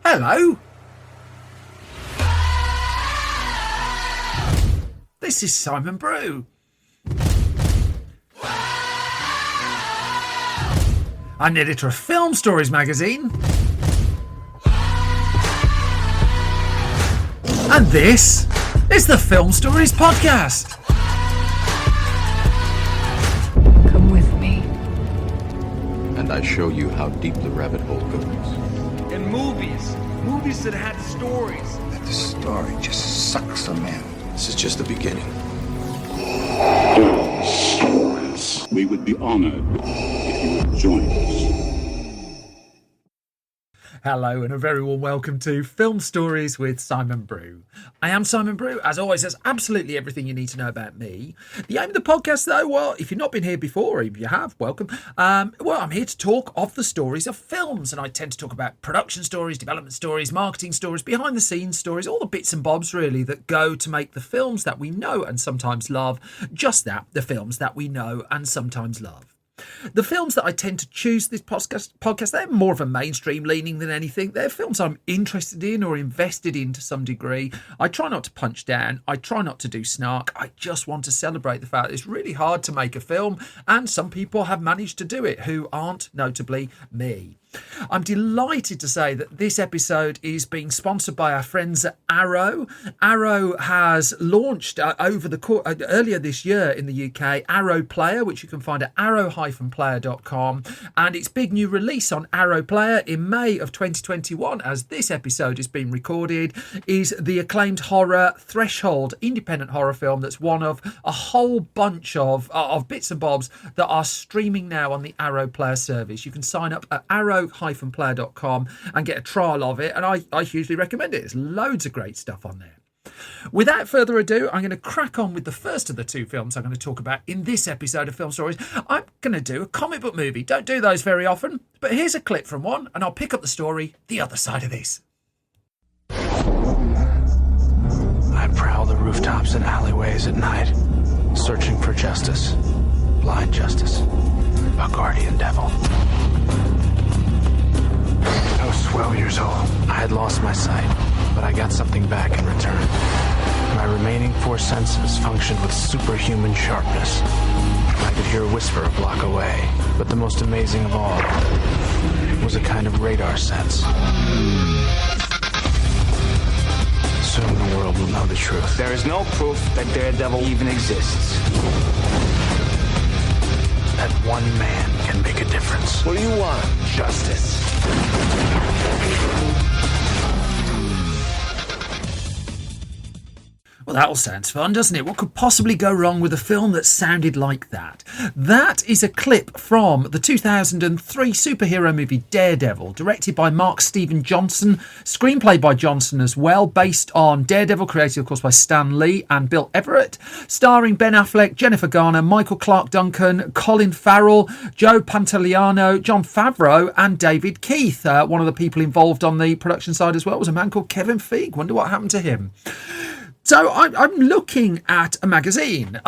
Hello. This is Simon Brew. I'm the editor of Film Stories magazine. And this is the Film Stories podcast. Come with me. And I show you how deep the rabbit hole goes. And movies that had stories. That the story just sucks them in. This is just the beginning. Stories. We would be honored if you would join us. Hello and a very warm welcome to Film Stories with Simon Brew. I am Simon Brew. As always, there's absolutely everything you need to know about me. The aim of the podcast, though, well, if you've not been here before, or if you have, welcome. I'm here to talk of the stories of films, and I tend to talk about production stories, development stories, marketing stories, behind-the-scenes stories, all the bits and bobs, really, that go to make the films that we know and sometimes love just that, the films that we know and sometimes love. The films that I tend to choose this podcast, they're more of a mainstream leaning than anything. They're films I'm interested in or invested in to some degree. I try not to punch down. I try not to do snark. I just want to celebrate the fact that it's really hard to make a film, and some people have managed to do it who aren't notably me. I'm delighted to say that this episode is being sponsored by our friends at Arrow. Arrow has launched earlier this year in the UK, Arrow Player, which you can find at arrow-player.com, and its big new release on Arrow Player in May of 2021, as this episode is being recorded, is the acclaimed horror Threshold, independent horror film that's one of a whole bunch of bits and bobs that are streaming now on the Arrow Player service. You can sign up at arrow-player.com and get a trial of it, and I hugely recommend it. There's loads of great stuff on there. Without further ado, I'm going to crack on with the first of the two films I'm going to talk about in this episode of Film Stories. I'm going to do a comic book movie. Don't do those very often, but here's a clip from one, and I'll pick up the story the other side of this. I prowl the rooftops and alleyways at night, searching for justice. Blind justice. A guardian devil. I was 12 years old. I had lost my sight, but I got something back in return. My remaining four senses functioned with superhuman sharpness. I could hear a whisper a block away, but the most amazing of all was a kind of radar sense. Soon the world will know the truth. There is no proof that Daredevil even exists. That one man can make a difference. What do you want? Justice. Well, that all sounds fun, doesn't it? What could possibly go wrong with a film that sounded like that? That is a clip from the 2003 superhero movie Daredevil, directed by Mark Steven Johnson, screenplay by Johnson as well, based on Daredevil, created, of course, by Stan Lee and Bill Everett, starring Ben Affleck, Jennifer Garner, Michael Clarke Duncan, Colin Farrell, Joe Pantoliano, Jon Favreau, and David Keith. One of the people involved on the production side as well was a man called Kevin Feige. Wonder what happened to him. So I'm looking at a magazine,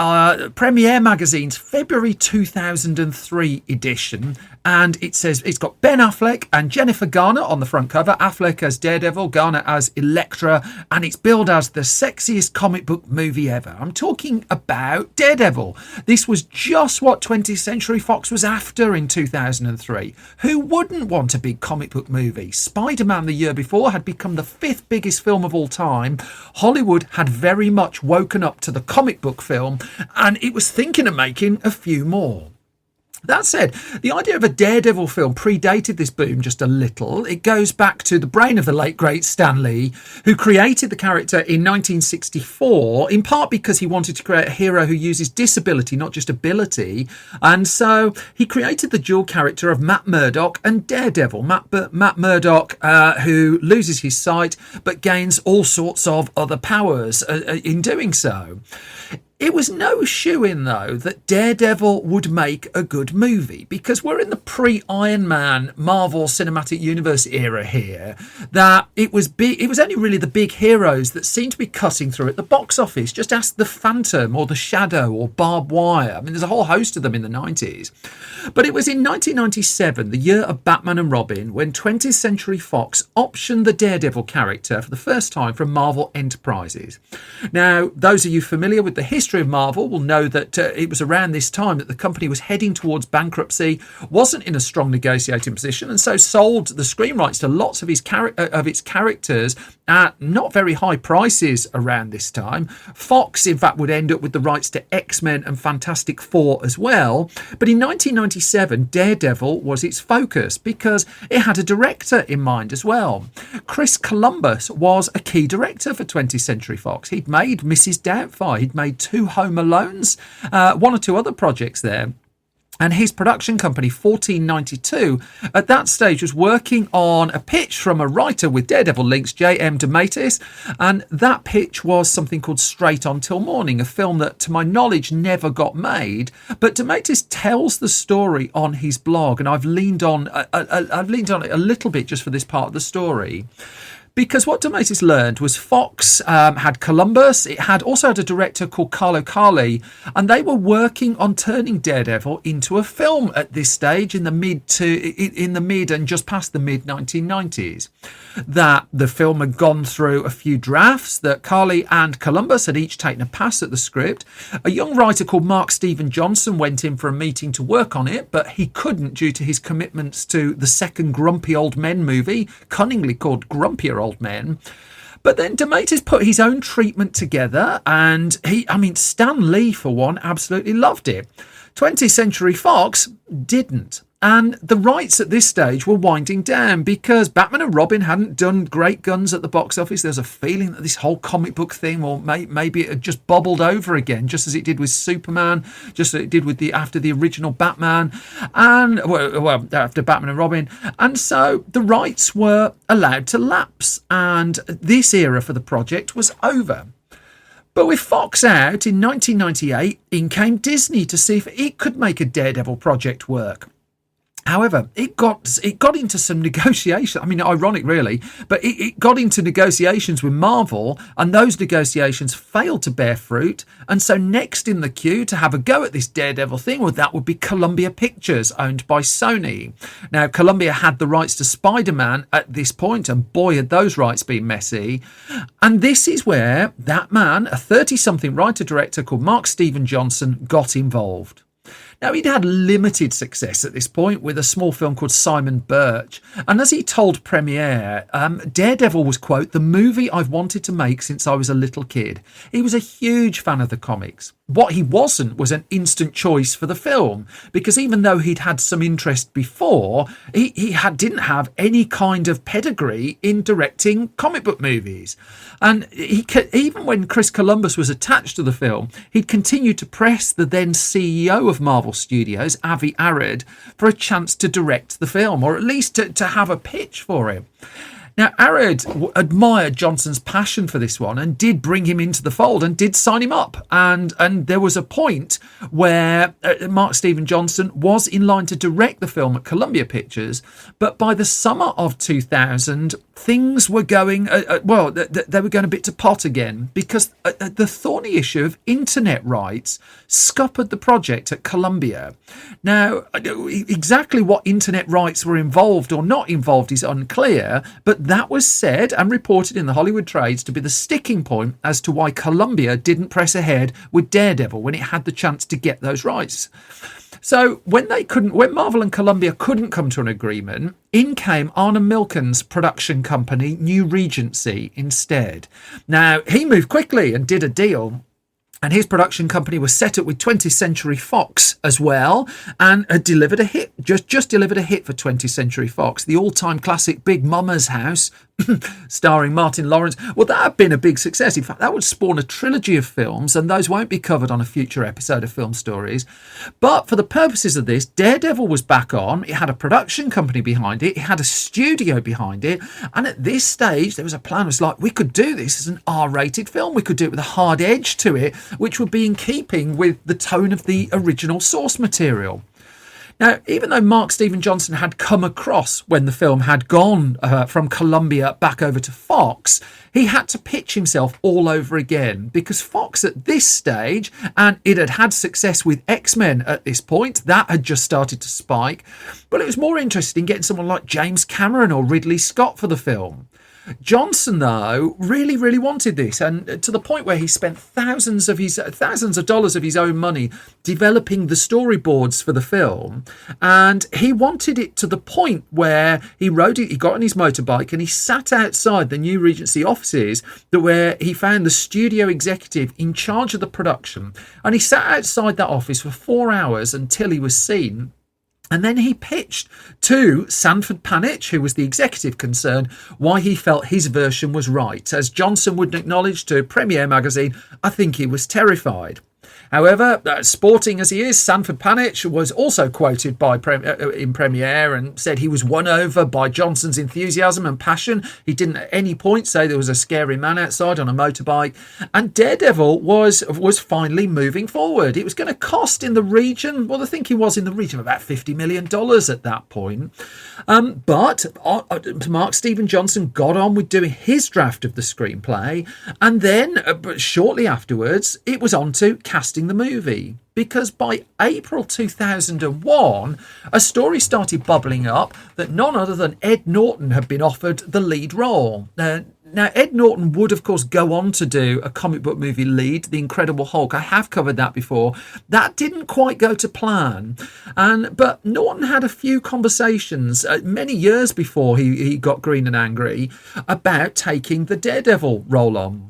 Premiere Magazine's February 2003 edition, and it says it's got Ben Affleck and Jennifer Garner on the front cover, Affleck as Daredevil, Garner as Elektra, and it's billed as the sexiest comic book movie ever. I'm talking about Daredevil. This was just what 20th Century Fox was after in 2003. Who wouldn't want a big comic book movie? Spider-Man the year before had become the 5th biggest film of all time. Hollywood had very much woken up to the comic book film, and it was thinking of making a few more. That said, the idea of a Daredevil film predated this boom just a little. It goes back to the brain of the late, great Stan Lee, who created the character in 1964, in part because he wanted to create a hero who uses disability, not just ability. And so he created the dual character of Matt Murdock and Daredevil. Matt Murdock, who loses his sight, but gains all sorts of other powers in doing so. It was no shoo-in, though, that Daredevil would make a good movie, because we're in the pre-Iron Man Marvel Cinematic Universe era here, that it was only really the big heroes that seemed to be cutting through at the box office. Just ask the Phantom or the Shadow or Barbed Wire. I mean, there's a whole host of them in the 90s. But it was in 1997, the year of Batman and Robin, when 20th Century Fox optioned the Daredevil character for the first time from Marvel Enterprises. Now, those of you familiar with the history of Marvel will know that it was around this time that the company was heading towards bankruptcy, wasn't in a strong negotiating position, and so sold the screen rights to lots of its characters at not very high prices around this time. Fox, in fact, would end up with the rights to X-Men and Fantastic Four as well. But in 1997, Daredevil was its focus because it had a director in mind as well. Chris Columbus was a key director for 20th Century Fox. He'd made Mrs. Doubtfire. He'd made 2 Home Alones, 1 or 2 other projects there. And his production company, 1492, at that stage was working on a pitch from a writer with Daredevil links, J.M. DeMatteis, and that pitch was something called Straight On Till Morning, a film that, to my knowledge, never got made. But DeMatteis tells the story on his blog, and I've leaned on it a little bit just for this part of the story. Because what DeMatteis learned was Fox had Columbus. It had also had a director called Carlo Carli, and they were working on turning Daredevil into a film at this stage in the mid and just past the mid 1990s. That the film had gone through a few drafts, that Carli and Columbus had each taken a pass at the script. A young writer called Mark Steven Johnson went in for a meeting to work on it, but he couldn't due to his commitments to the second Grumpy Old Men movie, cunningly called Grumpier Old Men. But then DeMatteis put his own treatment together, and Stan Lee, for one, absolutely loved it. 20th Century Fox didn't. And the rights at this stage were winding down because Batman and Robin hadn't done great guns at the box office. There was a feeling that this whole comic book thing, or maybe it had just bubbled over again, just as it did with Superman, just as it did with after the original Batman, and after Batman and Robin. And so the rights were allowed to lapse, and this era for the project was over. But with Fox out in 1998, in came Disney to see if it could make a Daredevil project work. However, it got into some negotiations. I mean, ironic really, but it got into negotiations with Marvel, and those negotiations failed to bear fruit. And so next in the queue to have a go at this Daredevil thing, well, that would be Columbia Pictures, owned by Sony. Now, Columbia had the rights to Spider-Man at this point, and boy, had those rights been messy. And this is where that man, a 30-something writer-director called Mark Steven Johnson, got involved. Now, he'd had limited success at this point with a small film called Simon Birch. And as he told Premiere, Daredevil was, quote, the movie I've wanted to make since I was a little kid. He was a huge fan of the comics. What he wasn't was an instant choice for the film, because even though he'd had some interest before, he didn't have any kind of pedigree in directing comic book movies. And even when Chris Columbus was attached to the film, he'd continued to press the then CEO of Marvel Studios, Avi Arad, for a chance to direct the film, or at least to have a pitch for it. Now, Arad admired Johnson's passion for this one and did bring him into the fold and did sign him up. And there was a point where Mark Steven Johnson was in line to direct the film at Columbia Pictures. But by the summer of 2000, things were going, they were going a bit to pot again, because the thorny issue of internet rights scuppered the project at Columbia. Now, exactly what internet rights were involved or not involved is unclear, but that was said and reported in the Hollywood trades to be the sticking point as to why Columbia didn't press ahead with Daredevil when it had the chance to get those rights. So when Marvel and Columbia couldn't come to an agreement, in came Arne Milken's production company, New Regency, instead. Now, he moved quickly and did a deal. And his production company was set up with 20th Century Fox as well, and had delivered a hit, just delivered a hit for 20th Century Fox, the all-time classic Big Mama's House, starring Martin Lawrence. Well, that had been a big success. In fact, that would spawn a trilogy of films, and those won't be covered on a future episode of Film Stories. But for the purposes of this, Daredevil was back on. It had a production company behind it. It had a studio behind it. And at this stage, there was a plan. It was like, we could do this as an R-rated film. We could do it with a hard edge to it, which would be in keeping with the tone of the original source material. Now, even though Mark Steven Johnson had come across when the film had gone from Columbia back over to Fox, he had to pitch himself all over again, because Fox at this stage, and it had had success with X-Men at this point, that had just started to spike, but it was more interested in getting someone like James Cameron or Ridley Scott for the film. Johnson, though, really wanted this, and to the point where he spent thousands of dollars of his own money developing the storyboards for the film. And he wanted it to the point where he got on his motorbike and he sat outside the New Regency offices where he found the studio executive in charge of the production, and he sat outside that office for 4 hours until he was seen. And then he pitched to Sanford Panitch, who was the executive concerned, why he felt his version was right. As Johnson would acknowledge to Premiere magazine, I think he was terrified. However, sporting as he is, Sanford Panitch was also quoted in Premiere and said he was won over by Johnson's enthusiasm and passion. He didn't at any point say there was a scary man outside on a motorbike. And Daredevil was finally moving forward. It was going to cost in the region, well, I think it was in the region of about $50 million at that point. But Mark Steven Johnson got on with doing his draft of the screenplay. And then, shortly afterwards, it was on to casting the movie, because by April 2001 a story started bubbling up that none other than Ed Norton had been offered the lead role. Now Ed Norton would of course go on to do a comic book movie lead, The Incredible Hulk. I have covered that before. That didn't quite go to plan, but Norton had a few conversations many years before he got green and angry about taking the Daredevil role on.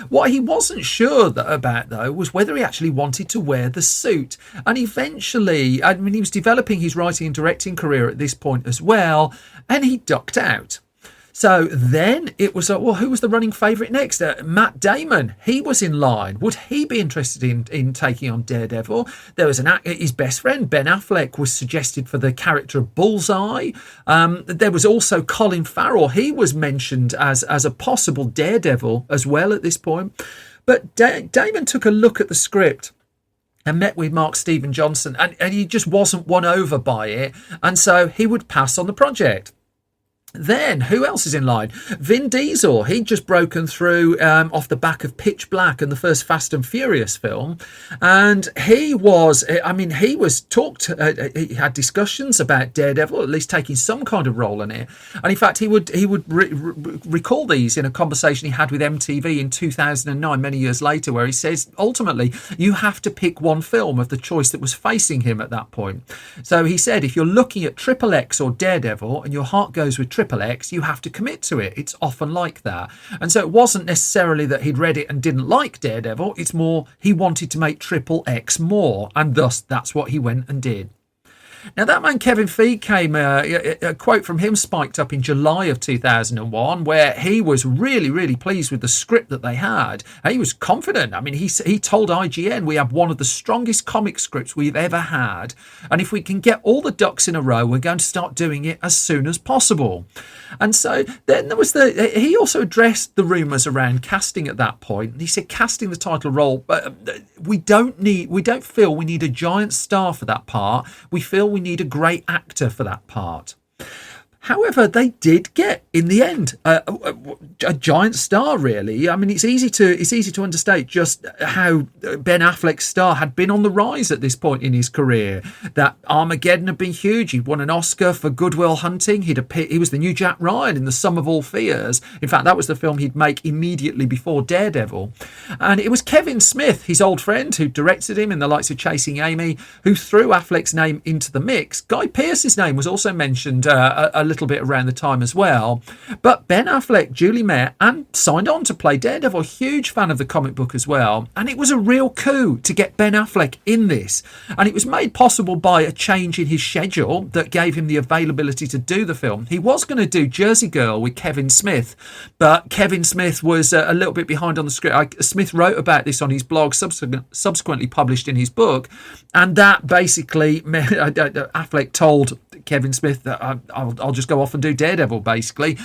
What he wasn't sure about, though, was whether he actually wanted to wear the suit. And eventually, he was developing his writing and directing career at this point as well, and he ducked out. So then it was like, well, who was the running favourite next? Matt Damon. He was in line. Would he be interested in taking on Daredevil? There was his best friend, Ben Affleck, was suggested for the character of Bullseye. There was also Colin Farrell. He was mentioned as a possible Daredevil as well at this point. But Damon took a look at the script and met with Mark Steven Johnson, and he just wasn't won over by it. And so he would pass on the project. Then, who else is in line? Vin Diesel. He'd just broken through off the back of Pitch Black and the first Fast and Furious film. And he had discussions about Daredevil, at least taking some kind of role in it. And in fact, he would recall these in a conversation he had with MTV in 2009, many years later, where he says, ultimately, you have to pick one film of the choice that was facing him at that point. So he said, if you're looking at Triple X or Daredevil and your heart goes with Triple X, you have to commit to it. It's often like that. And so it wasn't necessarily that he'd read it and didn't like Daredevil. It's more he wanted to make Triple X more, and thus that's what he went and did. Now, that man Kevin Feige came, a quote from him spiked up in July of 2001, where he was really pleased with the script that they had. And he was confident. I mean, he told IGN, we have one of the strongest comic scripts we've ever had. And if we can get all the ducks in a row, we're going to start doing it as soon as possible. And so then there was he also addressed the rumours around casting at that point. And he said, casting the title role, we don't feel we need a giant star for that part. We feel we need a great actor for that part. However, they did get, in the end, a giant star, really. I mean, it's easy to understate just how Ben Affleck's star had been on the rise at this point in his career. That Armageddon had been huge. He'd won an Oscar for Good Will Hunting. He was the new Jack Ryan in The Sum of All Fears. In fact, that was the film he'd make immediately before Daredevil. And it was Kevin Smith, his old friend, who directed him in the likes of Chasing Amy, who threw Affleck's name into the mix. Guy Pearce's name was also mentioned a little bit around the time as well. But Ben Affleck, Julie Mayer, and signed on to play Daredevil. Huge fan of the comic book as well. And it was a real coup to get Ben Affleck in this. And it was made possible by a change in his schedule that gave him the availability to do the film. He was going to do Jersey Girl with Kevin Smith, but Kevin Smith was a little bit behind on the script. Smith wrote about this on his blog, subsequently published in his book, and that basically Affleck told Kevin Smith that I'll just go off and do Daredevil, basically.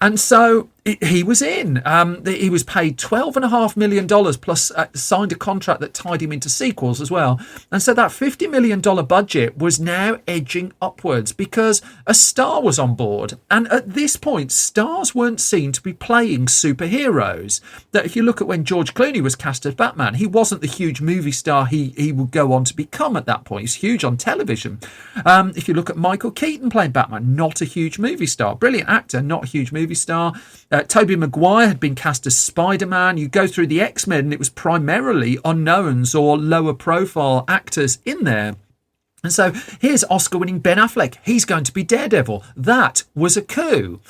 And so he was in. He was paid $12.5 million plus signed a contract that tied him into sequels as well. And so that $50 million budget was now edging upwards because a star was on board. And at this point, stars weren't seen to be playing superheroes. That if you look at when George Clooney was cast as Batman, he wasn't the huge movie star he would go on to become at that point. He's huge on television. If you look at Michael Keaton playing Batman, not a huge movie star. Brilliant actor, not a huge movie star. Tobey Maguire had been cast as Spider-Man. You go through the X-Men and it was primarily unknowns or lower profile actors in there. And so here's Oscar-winning Ben Affleck. He's going to be Daredevil. That was a coup.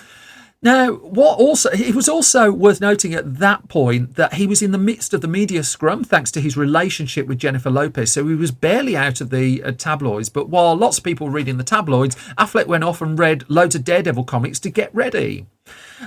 Now, it was also worth noting at that point that he was in the midst of the media scrum thanks to his relationship with Jennifer Lopez. So he was barely out of the tabloids. But while lots of people were reading the tabloids, Affleck went off and read loads of Daredevil comics to get ready.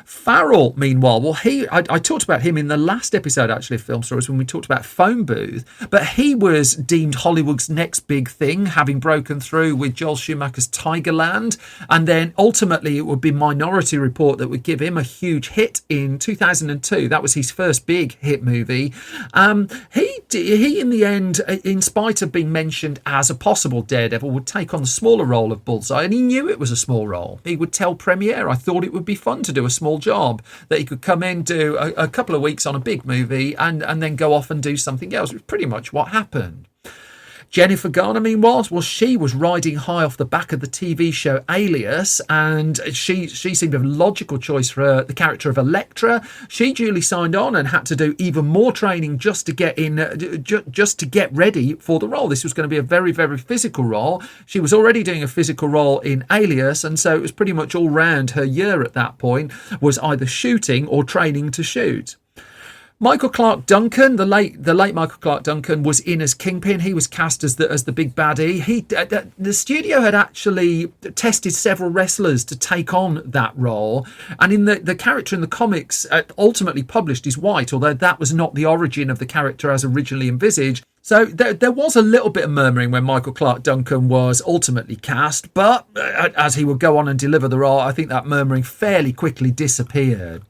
Farrell, meanwhile, I talked about him in the last episode, actually, of Film Stories when we talked about Phone Booth, but he was deemed Hollywood's next big thing, having broken through with Joel Schumacher's Tigerland, and then ultimately it would be Minority Report that would give him a huge hit in 2002. That was his first big hit movie. He, in the end, in spite of being mentioned as a possible Daredevil, would take on the smaller role of Bullseye, and he knew it was a small role. He would tell Premiere, I thought it would be fun to do a small job, that he could come in, do a couple of weeks on a big movie and then go off and do something else, which is pretty much what happened. Jennifer Garner, meanwhile, she was riding high off the back of the TV show Alias, and she seemed a logical choice for the character of Elektra. She duly signed on and had to do even more training just to get in, just to get ready for the role. This was going to be a very, very physical role. She was already doing a physical role in Alias, and so it was pretty much all round her year at that point was either shooting or training to shoot. Michael Clark Duncan, the late Michael Clark Duncan, was in as Kingpin. He was cast as the big baddie. The studio had actually tested several wrestlers to take on that role, and in the character in the comics ultimately published is white, although that was not the origin of the character as originally envisaged. So there was a little bit of murmuring when Michael Clark Duncan was ultimately cast, but as he would go on and deliver the role, I think that murmuring fairly quickly disappeared.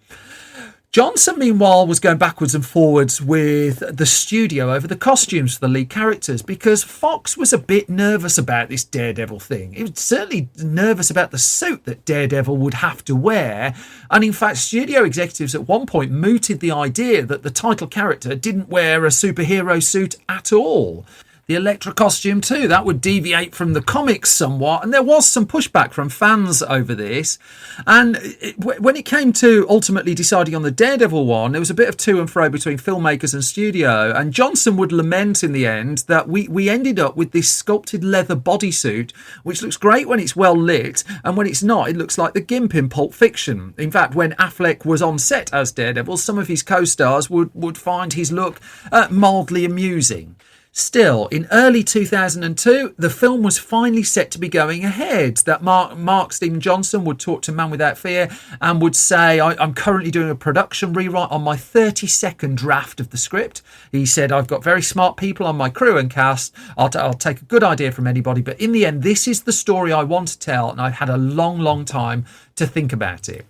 Johnson, meanwhile, was going backwards and forwards with the studio over the costumes for the lead characters because Fox was a bit nervous about this Daredevil thing. He was certainly nervous about the suit that Daredevil would have to wear. And in fact, studio executives at one point mooted the idea that the title character didn't wear a superhero suit at all. The Elektra costume too, that would deviate from the comics somewhat, and there was some pushback from fans over this. And when it came to ultimately deciding on the Daredevil one, there was a bit of to and fro between filmmakers and studio, and Johnson would lament in the end that we ended up with this sculpted leather bodysuit, which looks great when it's well lit, and when it's not, it looks like the gimp in Pulp Fiction. In fact, when Affleck was on set as Daredevil, some of his co-stars would find his look mildly amusing. Still, in early 2002, the film was finally set to be going ahead. That Mark Steven Johnson would talk to Man Without Fear and would say, I'm currently doing a production rewrite on my 32nd draft of the script. He said, I've got very smart people on my crew and cast. I'll take a good idea from anybody. But in the end, this is the story I want to tell. And I've had a long, long time to think about it.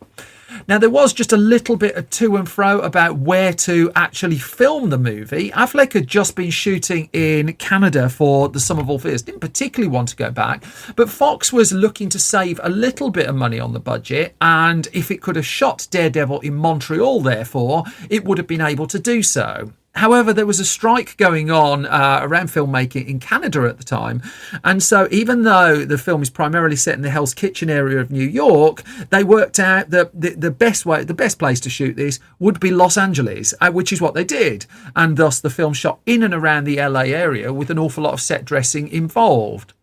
Now, there was just a little bit of to and fro about where to actually film the movie. Affleck had just been shooting in Canada for The Sum of All Fears. Didn't particularly want to go back, but Fox was looking to save a little bit of money on the budget, and if it could have shot Daredevil in Montreal, therefore, it would have been able to do so. However, there was a strike going on around filmmaking in Canada at the time. And so even though the film is primarily set in the Hell's Kitchen area of New York, they worked out that the best place to shoot this would be Los Angeles, which is what they did. And thus the film shot in and around the LA area with an awful lot of set dressing involved.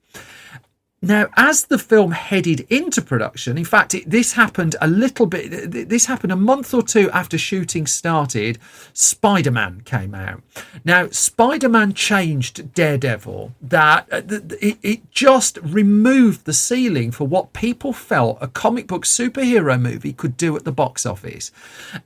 Now, as the film headed into production, in fact, this happened a month or two after shooting started, Spider-Man came out. Now, Spider-Man changed Daredevil, that it just removed the ceiling for what people felt a comic book superhero movie could do at the box office.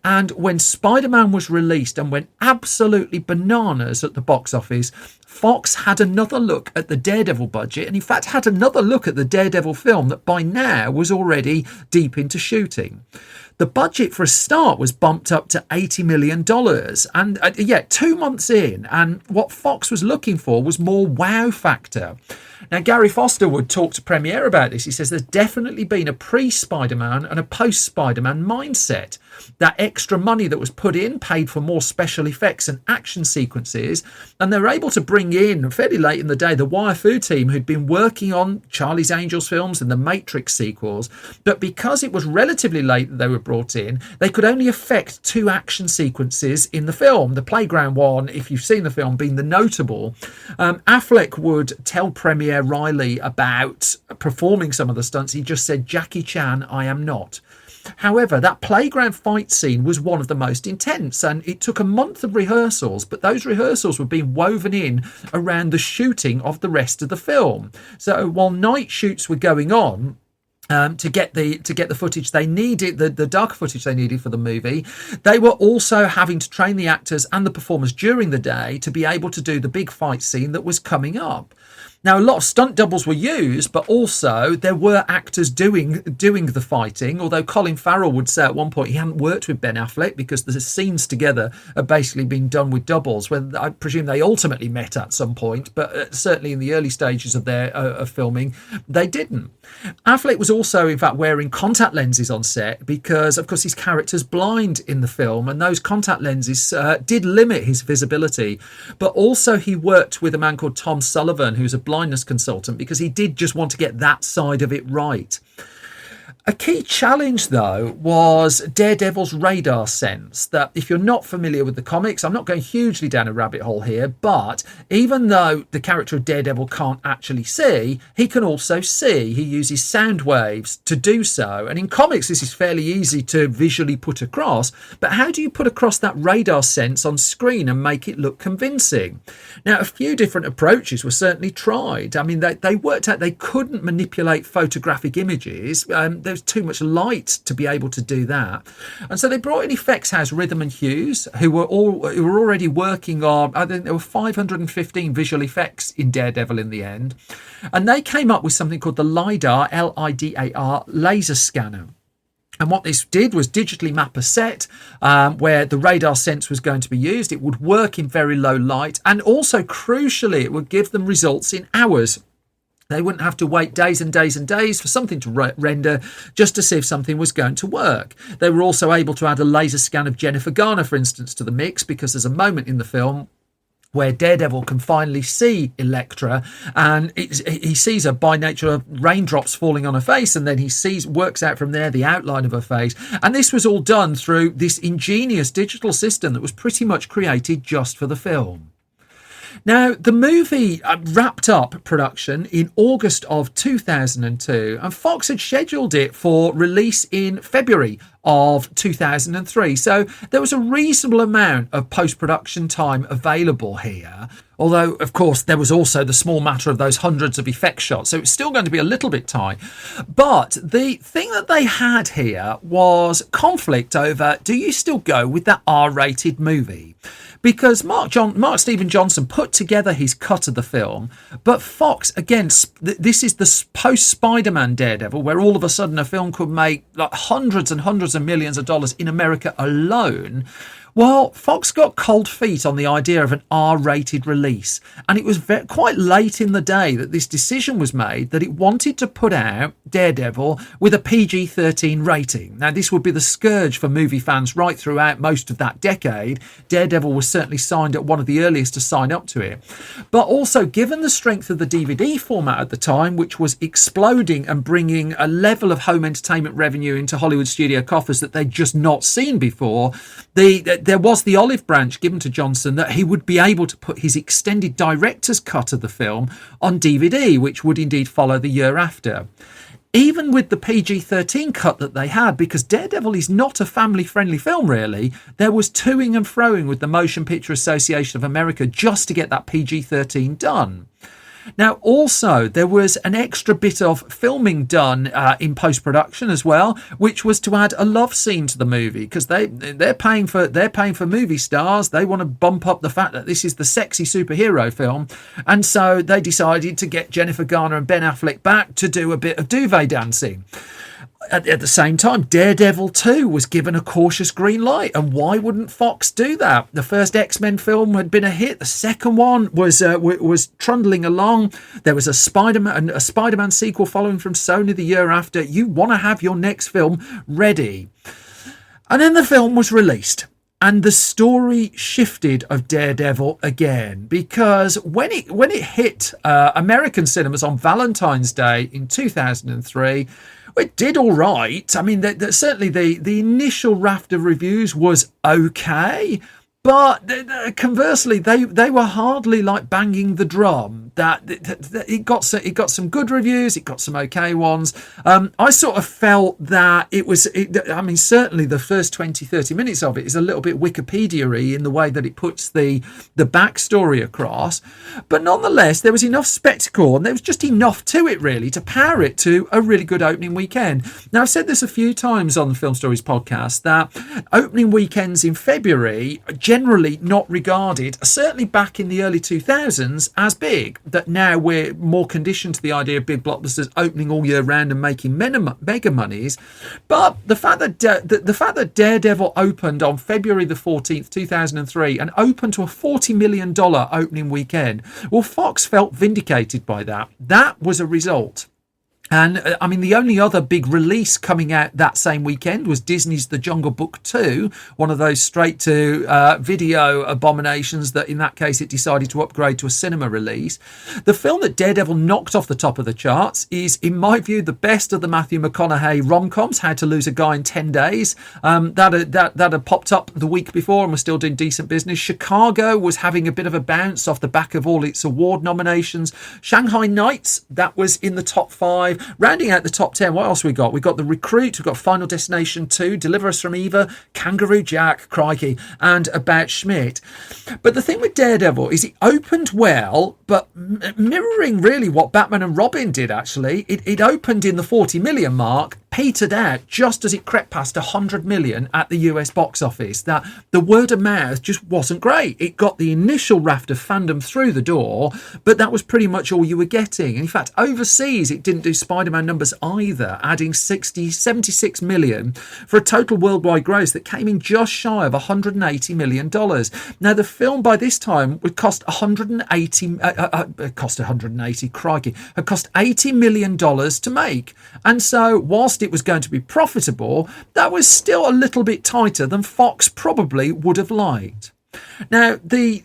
And when Spider-Man was released and went absolutely bananas at the box office, Fox had another look at the Daredevil budget, and in fact had another look at the Daredevil film that by now was already deep into shooting. The budget for a start was bumped up to $80 million. And 2 months in, and what Fox was looking for was more wow factor. Now, Gary Foster would talk to Premiere about this. He says there's definitely been a pre-Spider-Man and a post-Spider-Man mindset. That extra money that was put in paid for more special effects and action sequences, and they were able to bring in, fairly late in the day, the Wire Fu team who'd been working on Charlie's Angels films and the Matrix sequels. But because it was relatively late that they were brought in, they could only effect 2 action sequences in the film. The playground one, if you've seen the film, being the notable. Affleck would tell Premiere Riley about performing some of the stunts. He just said, "Jackie Chan, I am not." However, that playground fight scene was one of the most intense, and it took a month of rehearsals, but those rehearsals were being woven in around the shooting of the rest of the film. So while night shoots were going on, to get the footage they needed, the dark footage they needed for the movie, they were also having to train the actors and the performers during the day to be able to do the big fight scene that was coming up. Now, a lot of stunt doubles were used, but also there were actors doing the fighting, although Colin Farrell would say at one point he hadn't worked with Ben Affleck because the scenes together are basically being done with doubles, where I presume they ultimately met at some point, but certainly in the early stages of their of filming, they didn't. Affleck was also, in fact, wearing contact lenses on set because, of course, his character's blind in the film, and those contact lenses did limit his visibility. But also he worked with a man called Tom Sullivan, who's a blindness consultant, because he did just want to get that side of it right. A key challenge, though, was Daredevil's radar sense. That if you're not familiar with the comics, I'm not going hugely down a rabbit hole here, but even though the character of Daredevil can't actually see, he can also see. He uses sound waves to do so. And in comics, this is fairly easy to visually put across. But how do you put across that radar sense on screen and make it look convincing? Now, a few different approaches were certainly tried. I mean, they worked out they couldn't manipulate photographic images. There's too much light to be able to do that, and so they brought in effects house Rhythm and Hughes, who were already working on, I think there were 515 visual effects in Daredevil in the end, and they came up with something called the LiDAR, LIDAR laser scanner. And what this did was digitally map a set where the radar sense was going to be used. It would work in very low light, and also crucially it would give them results in hours. They wouldn't have to wait days and days and days for something to render just to see if something was going to work. They were also able to add a laser scan of Jennifer Garner, for instance, to the mix, because there's a moment in the film where Daredevil can finally see Elektra, and he sees her by nature of raindrops falling on her face, and then he works out from there the outline of her face. And this was all done through this ingenious digital system that was pretty much created just for the film. Now, the movie wrapped up production in August of 2002, and Fox had scheduled it for release in February of 2003. So there was a reasonable amount of post-production time available here. Although, of course, there was also the small matter of those hundreds of effect shots. So it's still going to be a little bit tight. But the thing that they had here was conflict over, do you still go with that R-rated movie? Because Mark Steven Johnson put together his cut of the film, but Fox, again, this is the post-Spider-Man Daredevil, where all of a sudden a film could make like hundreds and hundreds of millions of dollars in America alone. Well, Fox got cold feet on the idea of an R-rated release, and it was quite late in the day that this decision was made that it wanted to put out Daredevil with a PG-13 rating. Now, this would be the scourge for movie fans right throughout most of that decade. Daredevil was certainly signed at one of the earliest to sign up to it. But also, given the strength of the DVD format at the time, which was exploding and bringing a level of home entertainment revenue into Hollywood studio coffers that they'd just not seen before, there was the olive branch given to Johnson that he would be able to put his extended director's cut of the film on DVD, which would indeed follow the year after. Even with the PG-13 cut that they had, because Daredevil is not a family-friendly film, really, there was toing and froing with the Motion Picture Association of America just to get that PG-13 done. Now, also, there was an extra bit of filming done in post-production as well, which was to add a love scene to the movie, because they're paying for movie stars. They want to bump up the fact that this is the sexy superhero film, and so they decided to get Jennifer Garner and Ben Affleck back to do a bit of duvet dancing. At the same time, Daredevil 2 was given a cautious green light, and why wouldn't Fox do that? The first X-Men film had been a hit. The second one was trundling along. There was a Spider-Man sequel following from Sony the year after. You want to have your next film ready. And then the film was released. And the story shifted of Daredevil again, because when it hit American cinemas on Valentine's Day in 2003, it did all right. I mean, certainly the initial raft of reviews was okay, but conversely, they were hardly like banging the drum. That it got some good reviews, it got some okay ones. I sort of felt that I mean, certainly the first 20-30 minutes of it is a little bit Wikipedia-y in the way that it puts the backstory across. But nonetheless, there was enough spectacle and there was just enough to it, really, to power it to a really good opening weekend. Now, I've said this a few times on the Film Stories podcast, that opening weekends in February generally not regarded, certainly back in the early 2000s, as big. That now we're more conditioned to the idea of big blockbusters opening all year round and making mega monies. But the fact that Daredevil opened on February the 14th, 2003, and opened to a $40 million opening weekend, well, Fox felt vindicated by that. That was a result. And I mean, the only other big release coming out that same weekend was Disney's The Jungle Book 2, one of those straight to video abominations that in that case it decided to upgrade to a cinema release. The film that Daredevil knocked off the top of the charts is, in my view, the best of the Matthew McConaughey rom-coms, How to Lose a Guy in 10 Days. That had popped up the week before and was still doing decent business. Chicago was having a bit of a bounce off the back of all its award nominations. Shanghai Nights, that was in the top 5. Rounding out the top 10, what else we got? We got The Recruit, we've got Final Destination 2, Deliver Us from Eva, Kangaroo Jack, crikey, and About Schmidt. But the thing with Daredevil is it opened well, but mirroring really what Batman and Robin did, actually. It opened in the 40 million mark, petered out just as it crept past 100 million at the US box office. That the word of mouth just wasn't great. It got the initial raft of fandom through the door, but that was pretty much all you were getting. And in fact, overseas, it didn't do Spider-Man numbers either, adding 76 million for a total worldwide gross that came in just shy of $180 million. Now, the film by this time would cost $80 million to make. And so, whilst it was going to be profitable, that was still a little bit tighter than Fox probably would have liked. Now, the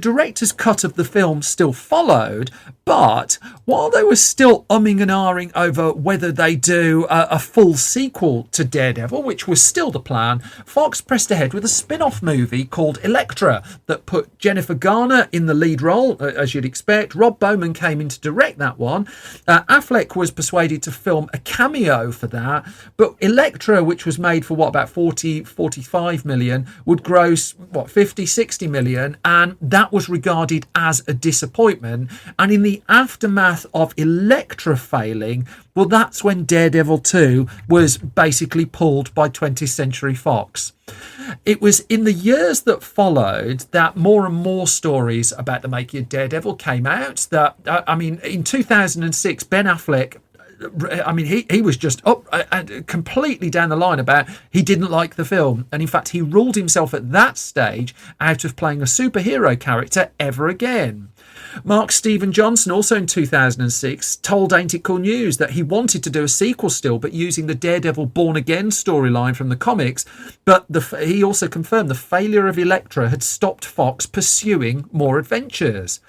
director's cut of the film still followed, but while they were still umming and ahhing over whether they do a full sequel to Daredevil, which was still the plan, Fox pressed ahead with a spin-off movie called Elektra that put Jennifer Garner in the lead role, as you'd expect. Rob Bowman came in to direct that one. Affleck was persuaded to film a cameo for that, but Elektra, which was made for about 45 million, would gross 50-60 million, and that was regarded as a disappointment. And in the aftermath of Elektra failing, well, that's when Daredevil 2 was basically pulled by 20th Century Fox. It was in the years that followed that more and more stories about the making of Daredevil came out. That in 2006, Ben Affleck, he was just up and completely down the line about he didn't like the film. And in fact, he ruled himself at that stage out of playing a superhero character ever again. Mark Steven Johnson, also in 2006, told Ain't It Cool News that he wanted to do a sequel still, but using the Daredevil Born Again storyline from the comics. But he also confirmed the failure of Elektra had stopped Fox pursuing more adventures.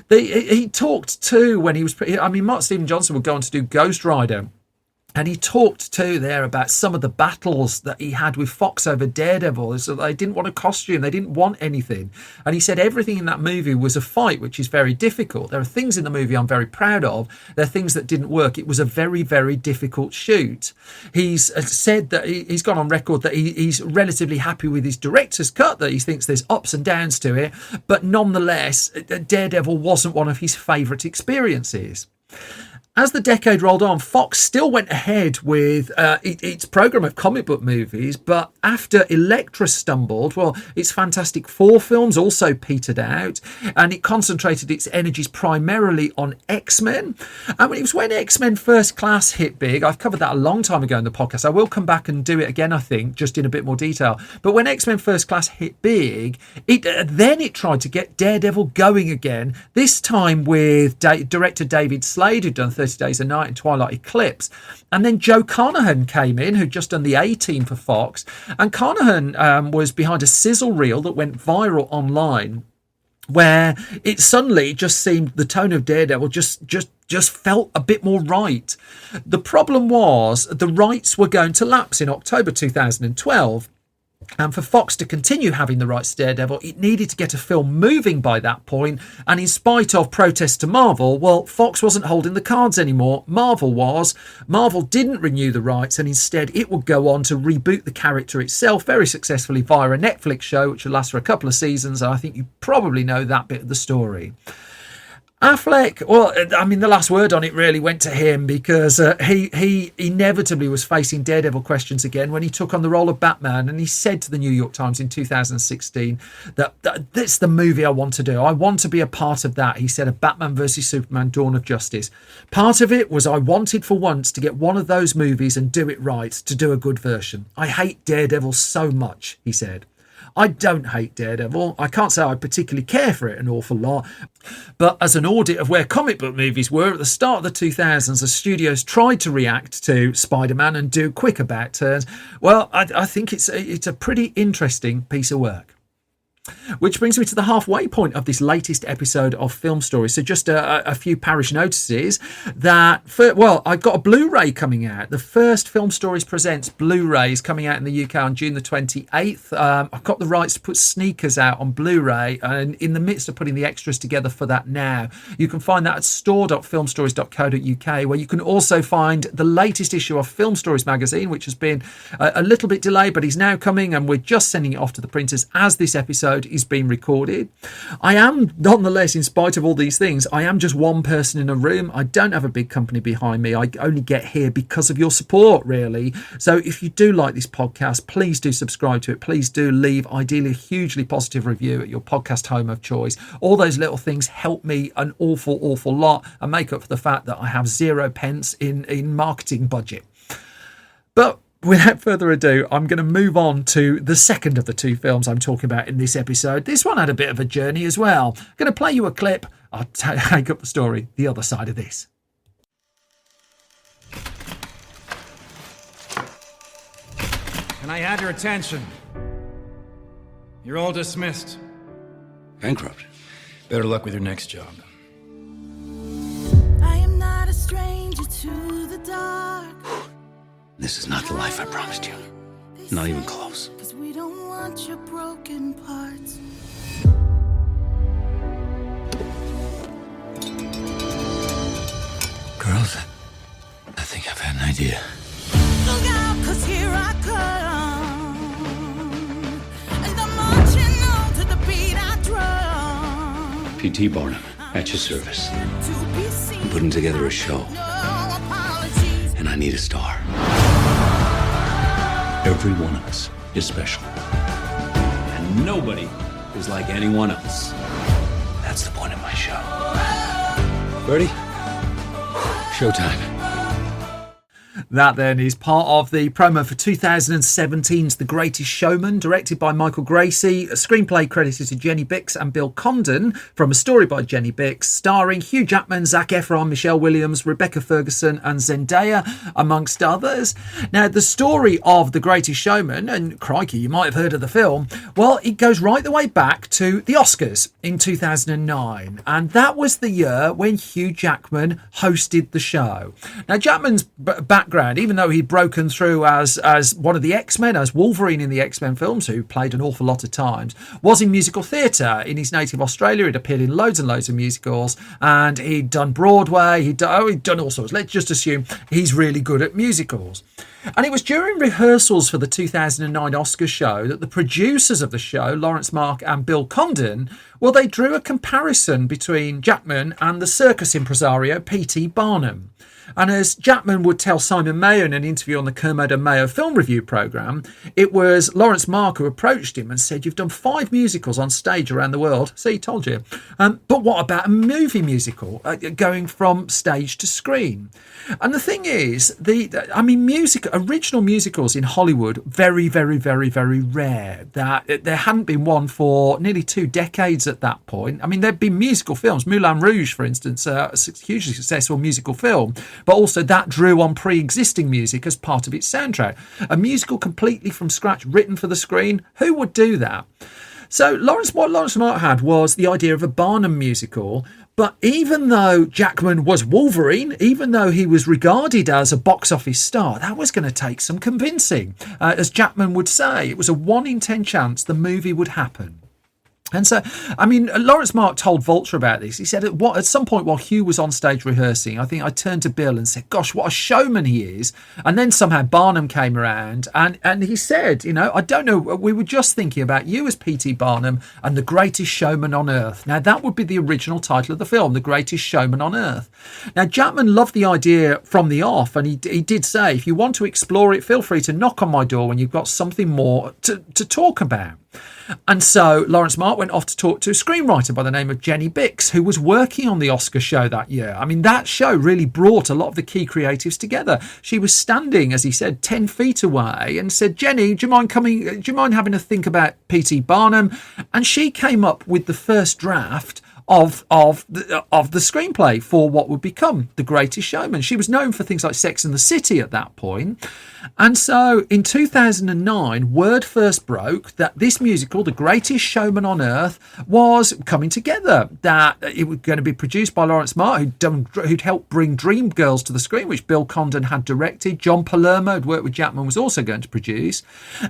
He talked too when he was... Mark Steven Johnson would go on to do Ghost Rider, And he talked too there about some of the battles that he had with Fox over Daredevil. So they didn't want a costume. They didn't want anything. And he said everything in that movie was a fight, which is very difficult. There are things in the movie I'm very proud of. There are things that didn't work. It was a very, very difficult shoot. He's said that he's gone on record that he's relatively happy with his director's cut, that he thinks there's ups and downs to it. But nonetheless, Daredevil wasn't one of his favourite experiences. As the decade rolled on, Fox still went ahead with its programme of comic book movies, but after Elektra stumbled, well, its Fantastic Four films also petered out, and it concentrated its energies primarily on X-Men. And it was when X-Men First Class hit big. I've covered that a long time ago in the podcast. I will come back and do it again, I think, just in a bit more detail. But when X-Men First Class hit big, then it tried to get Daredevil going again, this time with director David Slade, who'd done 30 Days a Night and Twilight Eclipse. And then Joe Carnahan came in, who'd just done the A-Team for Fox. And Carnahan was behind a sizzle reel that went viral online, where it suddenly just seemed the tone of Daredevil just felt a bit more right. The problem was the rights were going to lapse in October 2012. And for Fox to continue having the rights to Daredevil, it needed to get a film moving by that point. And in spite of protests to Marvel, well, Fox wasn't holding the cards anymore. Marvel was. Marvel didn't renew the rights, and instead it would go on to reboot the character itself very successfully via a Netflix show, which will last for a couple of seasons. And I think you probably know that bit of the story. Affleck, well, I mean, the last word on it really went to him, because he inevitably was facing Daredevil questions again when he took on the role of Batman. And he said to the New York Times in 2016 that that's the movie I want to do. I want to be a part of that. He said, of Batman versus Superman, Dawn of Justice. Part of it was I wanted for once to get one of those movies and do it right, to do a good version. I hate Daredevil so much, he said. I don't hate Daredevil. I can't say I particularly care for it an awful lot. But as an audit of where comic book movies were at the start of the 2000s, as studios tried to react to Spider-Man and do quick about turns, well, I think it's a pretty interesting piece of work. Which brings me to the halfway point of this latest episode of Film Stories. So just a few parish notices that, I've got a Blu-ray coming out. The first Film Stories Presents Blu-ray is coming out in the UK on June the 28th. I've got the rights to put Sneakers out on Blu-ray, and in the midst of putting the extras together for that now. You can find that at store.filmstories.co.uk, where you can also find the latest issue of Film Stories magazine, which has been a little bit delayed, but is now coming, and we're just sending it off to the printers as this episode is being recorded. I am, nonetheless, in spite of all these things, I am just one person in a room. I don't have a big company behind me. I only get here because of your support, really. So if you do like this podcast, please do subscribe to it. Please do leave, ideally, a hugely positive review at your podcast home of choice. All those little things help me an awful lot and make up for the fact that I have 0 pence in marketing budget. But without further ado, I'm going to move on to the second of the two films I'm talking about in this episode. This one had a bit of a journey as well. I'm going to play you a clip. I'll take up the story the other side of this. Can I have your attention? You're all dismissed. Bankrupt. Better luck with your next job. I am not a stranger to the dark. This is not the life I promised you. Not even close. 'Cause we don't want your broken parts. Girls, I think I've had an idea. Look out, 'cause here I come. And I'm marching on to the beat I drum. P.T. Barnum, at your service. To be seen. I'm putting together a show. No apologies. And I need a star. Every one of us is special. And nobody is like anyone else. That's the point of my show. Ready? Showtime. That then is part of the promo for 2017's The Greatest Showman, directed by Michael Gracie, a screenplay credited to Jenny Bix and Bill Condon, from a story by Jenny Bix, starring Hugh Jackman, Zac Efron, Michelle Williams, Rebecca Ferguson and Zendaya, amongst others. Now, the story of The Greatest Showman, and crikey, you might have heard of the film, well, it goes right the way back to the Oscars in 2009, and that was the year when Hugh Jackman hosted the show. Now, Jackman's background background, even though he'd broken through as one of the X-Men, as Wolverine in the X-Men films, who played an awful lot of times, was in musical theatre in his native Australia. He'd appeared in loads and loads of musicals, and he'd done Broadway. He'd done all sorts. Let's just assume he's really good at musicals. And it was during rehearsals for the 2009 Oscars show that the producers of the show, Lawrence Mark and Bill Condon, well, they drew a comparison between Jackman and the circus impresario P.T. Barnum. And as Jackman would tell Simon Mayo in an interview on the Kermode and Mayo film review programme, it was Lawrence Mark who approached him and said, "You've done 5 musicals on stage around the world." See, told you. But what about a movie musical going from stage to screen? And the thing is, original musicals in Hollywood, very, very, very, very rare. That there hadn't been one for nearly 2 decades at that point. I mean, there'd been musical films. Moulin Rouge, for instance, a hugely successful musical film, but also that drew on pre-existing music as part of its soundtrack. A musical completely from scratch, written for the screen, who would do that? So what Lawrence Mark had was the idea of a Barnum musical. But even though Jackman was Wolverine, even though he was regarded as a box office star, that was going to take some convincing. As Jackman would say, it was a 1 in 10 chance the movie would happen. And so, I mean, Lawrence Mark told Vulture about this. He said at some point while Hugh was on stage rehearsing, I think I turned to Bill and said, "Gosh, what a showman he is." And then somehow Barnum came around and he said, "I don't know, we were just thinking about you as P.T. Barnum and the Greatest Showman on Earth." Now, that would be the original title of the film, The Greatest Showman on Earth. Now, Jackman loved the idea from the off, and he did say, "If you want to explore it, feel free to knock on my door when you've got something more to talk about." And so Lawrence Mark went off to talk to a screenwriter by the name of Jenny Bix, who was working on the Oscar show that year. I mean, that show really brought a lot of the key creatives together. She was standing, as he said, 10 feet away and said, "Jenny, do you mind having a think about P.T. Barnum?" And she came up with the first draft of the screenplay for what would become The Greatest Showman. She was known for things like Sex and the City at that point. And so in 2009, word first broke that this musical, The Greatest Showman on Earth, was coming together, that it was going to be produced by Lawrence Mark, who'd helped bring Dreamgirls to the screen, which Bill Condon had directed. John Palermo, who'd worked with Jackman, was also going to produce.